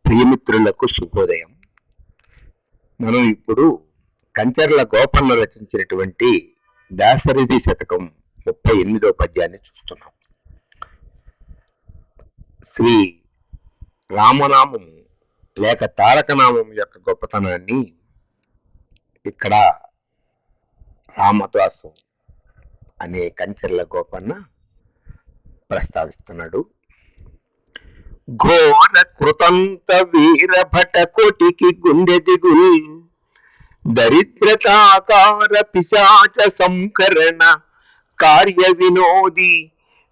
ప్రియమిత్రులకు శుభోదయం. మనం ఇప్పుడు కంచర్ల గోపన్న రచించినటువంటి దాశరథి శతకం 38వ పద్యాన్ని చూస్తున్నాం. శ్రీ రామనామం లేక తారకనామం యొక్క గొప్పతనాన్ని ఇక్కడ రామదాసు అనే కంచర్ల గోపన్న ప్రస్తావిస్తున్నాడు. ఘోర కృతంత వీరభట కోటికి గుండె దిగుల్ దరిద్రతాకార పిశాచ సంకరణ కార్య వినోది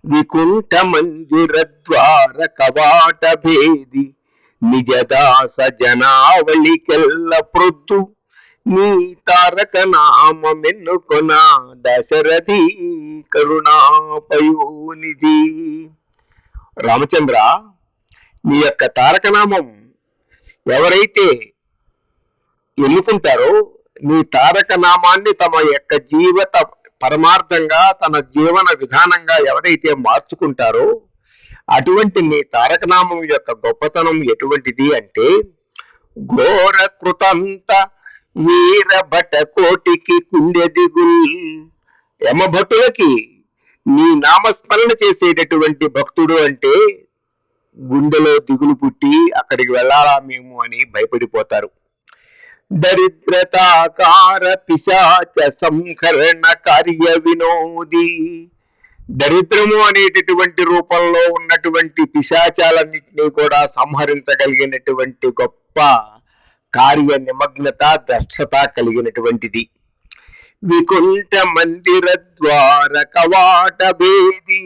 వికుంఠ మందిర ద్వార కవాట భేది నిజదాస జనావళికెల్ల ప్రొద్దు నీ తారక నామమెన్నుకొన దశరథి కరుణాపయోనిధి. రామచంద్ర, నీ యొక్క తారకనామం ఎవరైతే ఎన్నుకుంటారో, నీ తారక నామాన్ని తమ యొక్క జీవిత పరమార్థంగా తన జీవన విధానంగా ఎవరైతే మార్చుకుంటారో అటువంటి నీ తారకనామం యొక్క గొప్పతనం ఎటువంటిది అంటే, ఘోర కృతంత వీరభట కోటికి కుండె దిగుల్. యమభటులకి నీ నామస్మరణ చేసేటటువంటి భక్తుడు అంటే గుండెలో దిగులు పుట్టి అక్కడికి వెళ్ళాలా మేము అని భయపడిపోతారు. దరిద్రతాకార పిశాచ సంహరణ కార్య వినోది. దరిద్రము అనేటటువంటి రూపంలో ఉన్నటువంటి పిశాచాలన్నింటినీ కూడా సంహరించగలిగినటువంటి గొప్ప కార్య నిమగ్నత దక్షత కలిగినటువంటిది. వికుంఠ మందిర ద్వార కవాట భేది.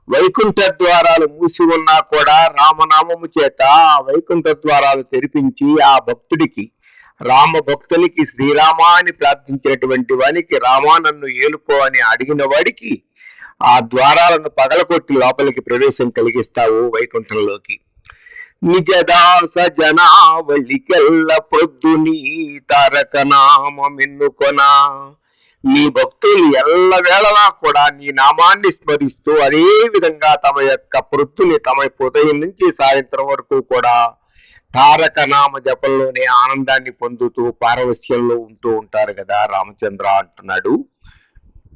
వైకుంఠ ద్వారాలు మూసి ఉన్నా కూడా రామనామము చేత వైకుంఠ ద్వారాలు తెరిపించి ఆ భక్తుడికి, రామ భక్తునికి శ్రీరామా అని ప్రార్థించినటువంటి వానికి, రామా నన్ను ఏలుకో అని అడిగిన వాడికి ఆ ద్వారాలను పగలకొట్టి లోపలికి ప్రవేశం కలిగిస్తావు వైకుంఠంలోకి. నిజదాస జనావళికెల్ల ప్రొద్దుని తారక నామమెన్నుకొన. నీ భక్తులు ఎల్లవేళలా కూడా నీ నామాన్ని స్మరిస్తూ అదే విధంగా తమ యొక్క ప్రొద్దుని, తమ ఉదయం నుంచి సాయంత్రం వరకు కూడా తారక నామ జపంలోనే ఆనందాన్ని పొందుతూ పారవస్యంలో ఉంటూ ఉంటారు కదా రామచంద్ర అంటున్నాడు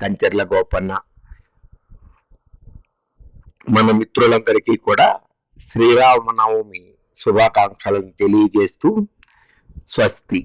కంచర్ల గోపన్న. మన మిత్రులందరికీ కూడా శ్రీరామనవమి శుభాకాంక్షలను తెలియజేస్తూ స్వస్తి.